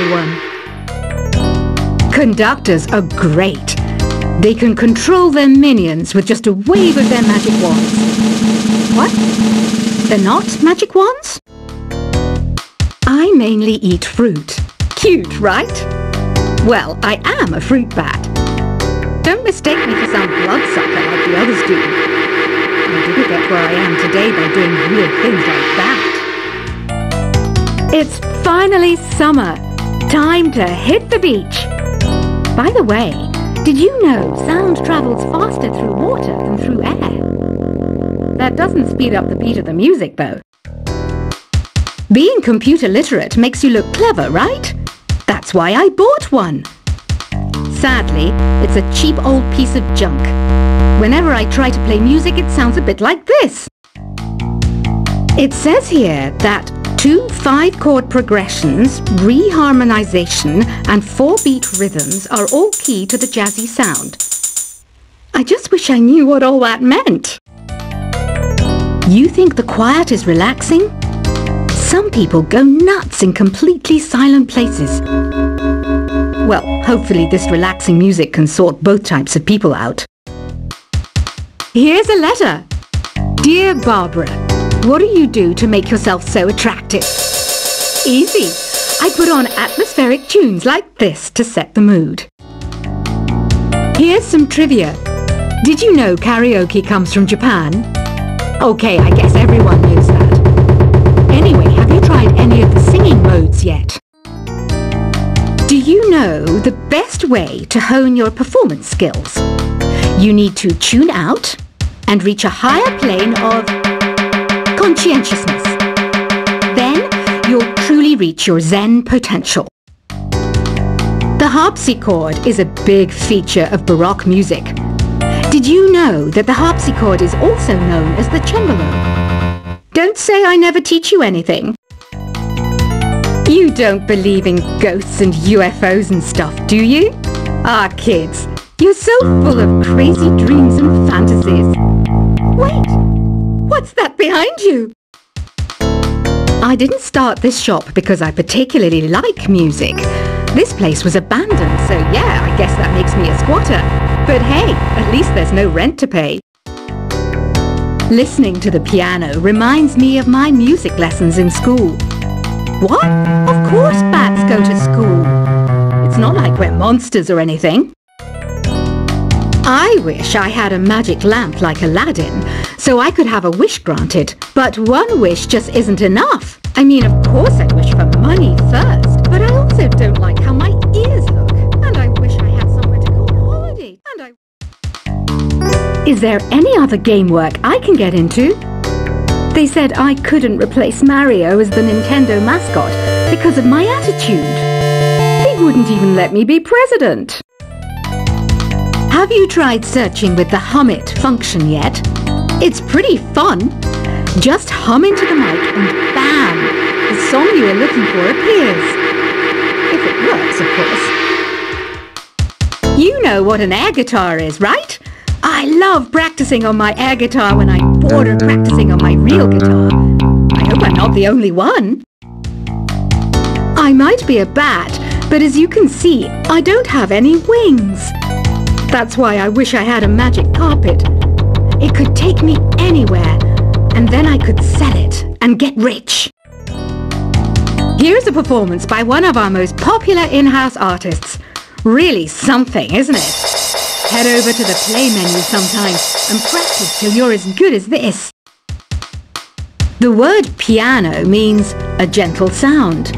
everyone. Conductors are great. They can control their minions with just a wave of their magic wands. What? They're not magic wands? I mainly eat fruit. Cute, right? Well, I am a fruit bat. Don't mistake me for some bloodsucker like the others do. I didn't get where I am today by doing weird things like that. It's finally summer. Time to hit the beach. By the way, did you know sound travels faster through water than through air? That doesn't speed up the beat of the music, though. Being computer literate makes you look clever, right? That's why I bought one. Sadly, it's a cheap old piece of junk. Whenever I try to play music, it sounds a bit like this. It says here that 2 5-chord progressions, reharmonization, and 4-beat rhythms are all key to the jazzy sound. I just wish I knew what all that meant. You think the quiet is relaxing? Some people go nuts in completely silent places. Well, hopefully this relaxing music can sort both types of people out. Here's a letter. Dear Barbara, what do you do to make yourself so attractive? Easy. I put on atmospheric tunes like this to set the mood. Here's some trivia. Did you know karaoke comes from Japan? Okay, I guess everyone knows that. Anyway, have you tried any of the singing modes yet? Do you know the best way to hone your performance skills? You need to tune out and reach a higher plane of conscientiousness. Then you'll truly reach your Zen potential. The harpsichord is a big feature of Baroque music. Did you know that the harpsichord is also known as the cembalo? Don't say I never teach you anything. You don't believe in ghosts and UFOs and stuff, do you? Ah, kids, you're so full of crazy dreams and fantasies. Wait, what's that behind you? I didn't start this shop because I particularly like music. This place was abandoned, so yeah, I guess that makes me a squatter. But hey, at least there's no rent to pay. Listening to the piano reminds me of my music lessons in school. What? Of course bats go to school. It's not like we're monsters or anything. I wish I had a magic lamp like Aladdin, so I could have a wish granted. But one wish just isn't enough. I mean, of course I wish for money first, but I also don't like how my ears look. And I wish I had somewhere to go on holiday. Is there any other game work I can get into? They said I couldn't replace Mario as the Nintendo mascot because of my attitude. They wouldn't even let me be president. Have you tried searching with the Hum It function yet? It's pretty fun. Just hum into the mic and bam! The song you are looking for appears. If it works, of course. You know what an air guitar is, right? I love practicing on my air guitar when I'm bored of practicing on my real guitar. I hope I'm not the only one. I might be a bat, but as you can see, I don't have any wings. That's why I wish I had a magic carpet. It could take me anywhere, and then I could sell it and get rich. Here's a performance by one of our most popular in-house artists. Really something, isn't it? Head over to the play menu sometime and practice till you're as good as this. The word piano means a gentle sound.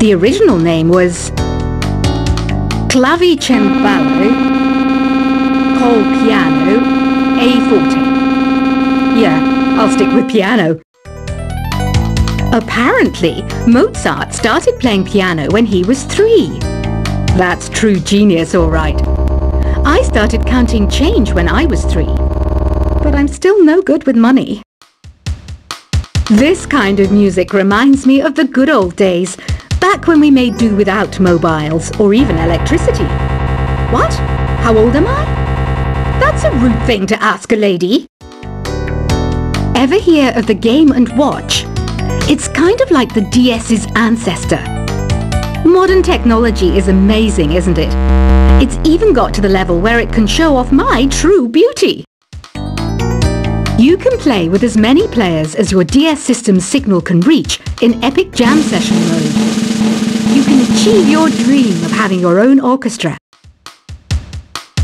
The original name was clavicembalo, col piano, A forte. Yeah, I'll stick with piano. Apparently, Mozart started playing piano when he was 3. That's true genius, all right. I started counting change when I was 3, but I'm still no good with money. This kind of music reminds me of the good old days, back when we made do without mobiles or even electricity. What? How old am I? That's a rude thing to ask a lady. Ever hear of the Game & Watch? It's kind of like the DS's ancestor. Modern technology is amazing, isn't it? It's even got to the level where it can show off my true beauty. You can play with as many players as your DS system's signal can reach in Epic Jam Session mode. You can achieve your dream of having your own orchestra.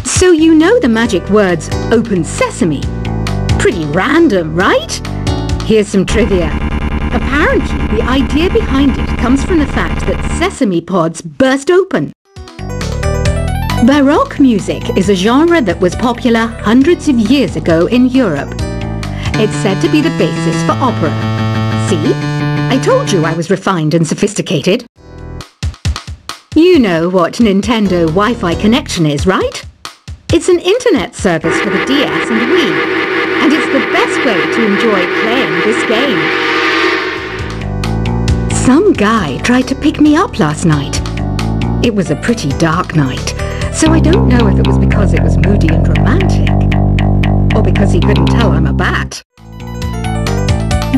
So you know the magic words "Open Sesame." Pretty random, right? Here's some trivia. Apparently, the idea behind it comes from the fact that sesame pods burst open. Baroque music is a genre that was popular hundreds of years ago in Europe. It's said to be the basis for opera. See? I told you I was refined and sophisticated. You know what Nintendo Wi-Fi connection is, right? It's an internet service for the DS and Wii, and it's the best way to enjoy playing this game. Some guy tried to pick me up last night. It was a pretty dark night, so I don't know if it was because it was moody and romantic, or because he couldn't tell I'm a bat.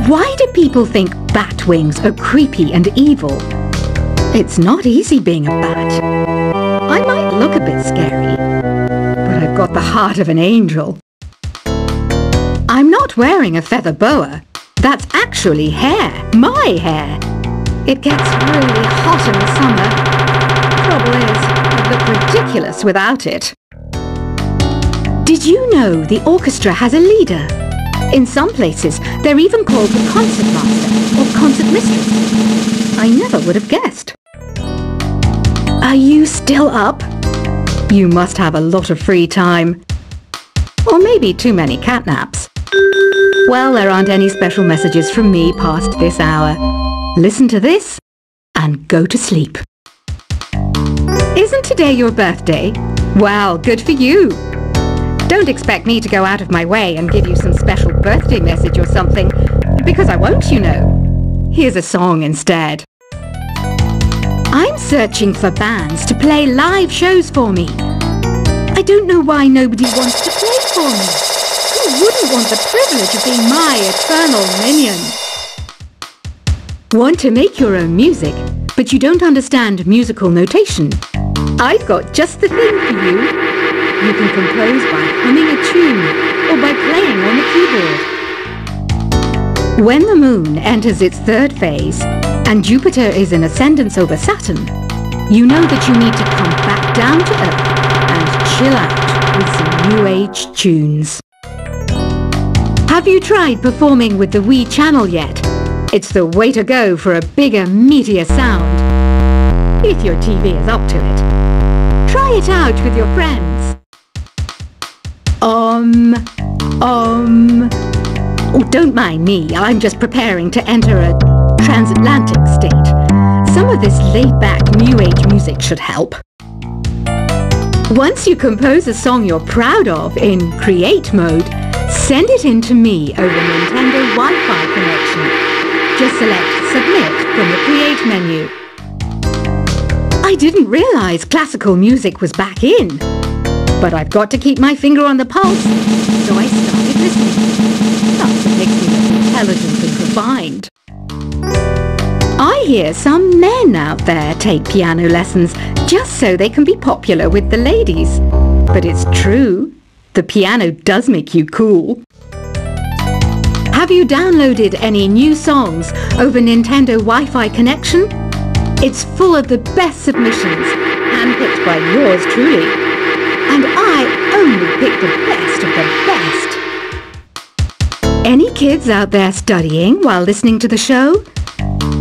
Why do people think bat wings are creepy and evil? It's not easy being a bat. I might look a bit scary, but I've got the heart of an angel. I'm not wearing a feather boa. That's actually hair, my hair. It gets really hot in the summer. Trouble is, I'd look ridiculous without it. Did you know the orchestra has a leader? In some places, they're even called the concert master or concert mistress. I never would have guessed. Are you still up? You must have a lot of free time. Or maybe too many catnaps. Well, there aren't any special messages from me past this hour. Listen to this and go to sleep. Isn't today your birthday? Well, good for you. Don't expect me to go out of my way and give you some special birthday message or something, because I won't, you know. Here's a song instead. I'm searching for bands to play live shows for me. I don't know why nobody wants to play for me. Who wouldn't want the privilege of being my eternal minion? Want to make your own music, but you don't understand musical notation? I've got just the thing for you. You can compose by humming a tune or by playing on the keyboard. When the moon enters its third phase and Jupiter is in ascendance over Saturn, you know that you need to come back down to Earth and chill out with some new age tunes. Have you tried performing with the Wii channel yet? It's the way to go for a bigger, meatier sound. If your TV is up to it. Try it out with your friends. Oh, don't mind me. I'm just preparing to enter a transatlantic state. Some of this laid-back New Age music should help. Once you compose a song you're proud of in Create mode, send it in to me over Nintendo Wi-Fi connection. Just select Submit from the Create menu. I didn't realize classical music was back in. But I've got to keep my finger on the pulse, so I started listening. That's what makes me look intelligent and refined. I hear some men out there take piano lessons just so they can be popular with the ladies. But it's true, the piano does make you cool. Have you downloaded any new songs over Nintendo Wi-Fi connection? It's full of the best submissions, handpicked by yours truly. And I only pick the best of the best. Any kids out there studying while listening to the show?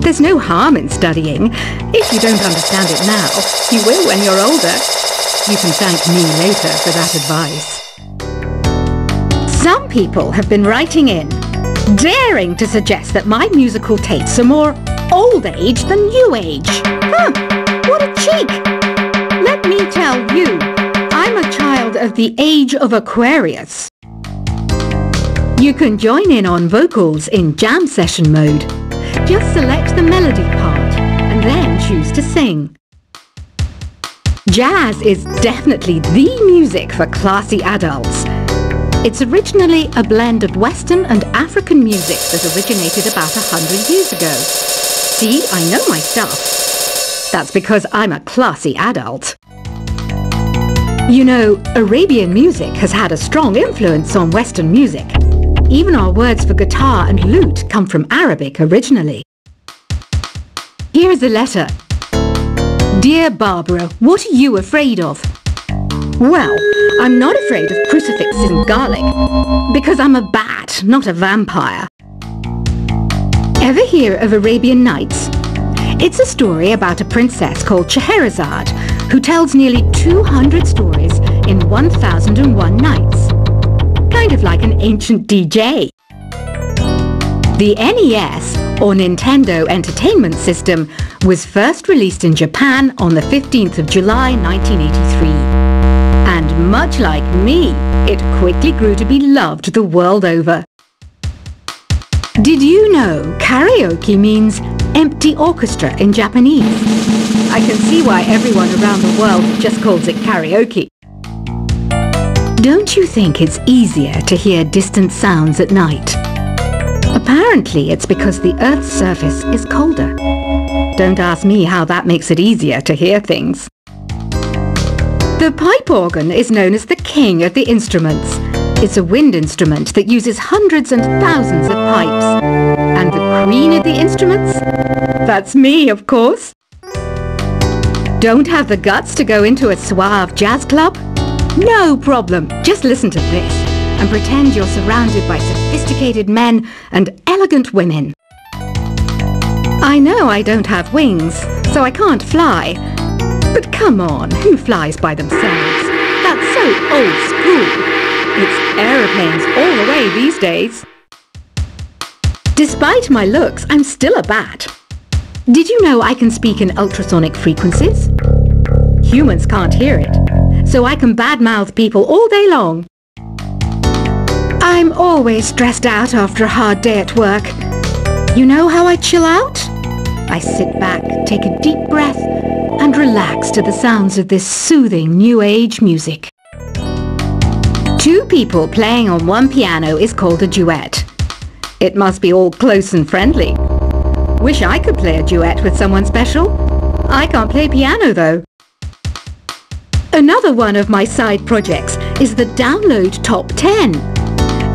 There's no harm in studying. If you don't understand it now, you will when you're older. You can thank me later for that advice. Some people have been writing in, daring to suggest that my musical tastes are more old age than new age. Huh, what a cheek! Let me tell you, I'm a child of the age of Aquarius. You can join in on vocals in jam session mode. Just select the melody part and then choose to sing. Jazz is definitely the music for classy adults. It's originally a blend of Western and African music that originated about 100 years ago. See, I know my stuff. That's because I'm a classy adult. You know, Arabian music has had a strong influence on Western music. Even our words for guitar and lute come from Arabic originally. Here is a letter. Dear Barbara, what are you afraid of? Well, I'm not afraid of crucifixes and garlic, because I'm a bat, not a vampire. Ever hear of Arabian Nights? It's a story about a princess called Scheherazade, who tells nearly 200 stories in 1001 nights. Kind of like an ancient DJ. The NES, or Nintendo Entertainment System, was first released in Japan on the 15th of July 1983. And much like me, it quickly grew to be loved the world over. Did you know karaoke means empty orchestra in Japanese? I can see why everyone around the world just calls it karaoke. Don't you think it's easier to hear distant sounds at night? Apparently it's because the Earth's surface is colder. Don't ask me how that makes it easier to hear things. The pipe organ is known as the king of the instruments. It's a wind instrument that uses hundreds and thousands of pipes. And the queen of the instruments? That's me, of course. Don't have the guts to go into a suave jazz club? No problem. Just listen to this and pretend you're surrounded by sophisticated men and elegant women. I know I don't have wings, so I can't fly. But come on, who flies by themselves? That's so old school. It's aeroplanes all the way these days. Despite my looks, I'm still a bat. Did you know I can speak in ultrasonic frequencies? Humans can't hear it, so I can badmouth people all day long. I'm always stressed out after a hard day at work. You know how I chill out? I sit back, take a deep breath, and relax to the sounds of this soothing new age music. Two people playing on one piano is called a duet. It must be all close and friendly. Wish I could play a duet with someone special. I can't play piano though. Another one of my side projects is the Download Top 10.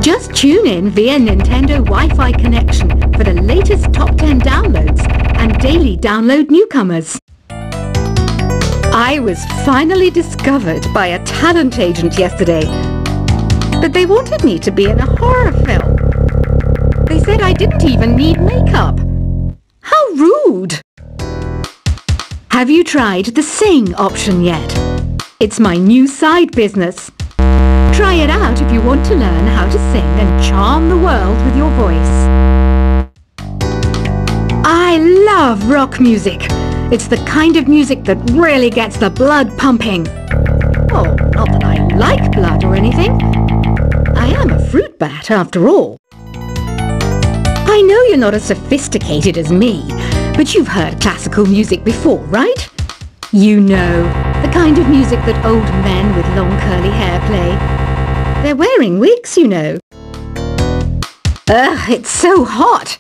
Just tune in via Nintendo Wi-Fi connection for the latest Top 10 downloads and daily download newcomers. I was finally discovered by a talent agent yesterday, but they wanted me to be in a horror film. They said I didn't even need makeup. How rude! Have you tried the Sing option yet? It's my new side business. Try it out if you want to learn how to sing and charm the world with your voice. I love rock music. It's the kind of music that really gets the blood pumping. Oh, not that I like blood or anything. I am a fruit bat after all. I know you're not as sophisticated as me, but you've heard classical music before, right? You know, the kind of music that old men with long curly hair play. They're wearing wigs, you know. Ugh, it's so hot.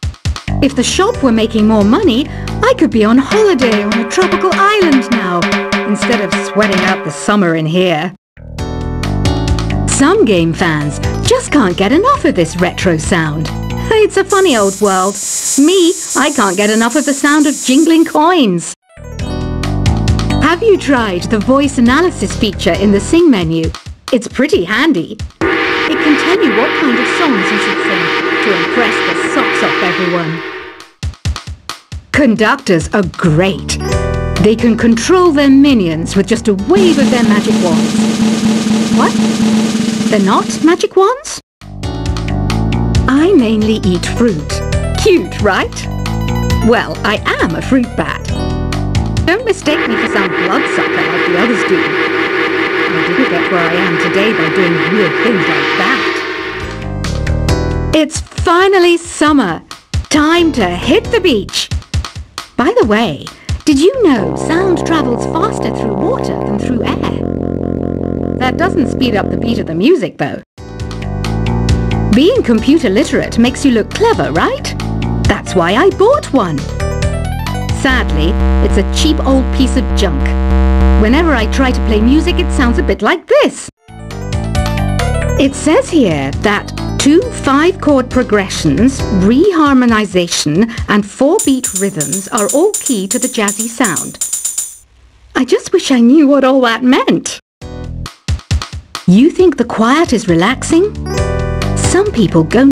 If the shop were making more money, I could be on holiday on a tropical island now, instead of sweating out the summer in here. Some game fans just can't get enough of this retro sound. It's a funny old world. Me, I can't get enough of the sound of jingling coins. Have you tried the voice analysis feature in the Sing menu? It's pretty handy. It can tell you what kind of songs you should sing to impress the socks off everyone. Conductors are great. They can control their minions with just a wave of their magic wands. What? They're not magic wands? I mainly eat fruit. Cute, right? Well, I am a fruit bat. Don't mistake me for some bloodsucker like the others do. I didn't get where I am today by doing weird things like that. It's finally summer. Time to hit the beach. By the way, did you know sound travels faster through water than through air? That doesn't speed up the beat of the music, though. Being computer literate makes you look clever, right? That's why I bought one. Sadly, it's a cheap old piece of junk. Whenever I try to play music, it sounds a bit like this. It says here that 2 5-chord progressions, reharmonization, and 4-beat rhythms are all key to the jazzy sound. I just wish I knew what all that meant. You think the quiet is relaxing? Some people go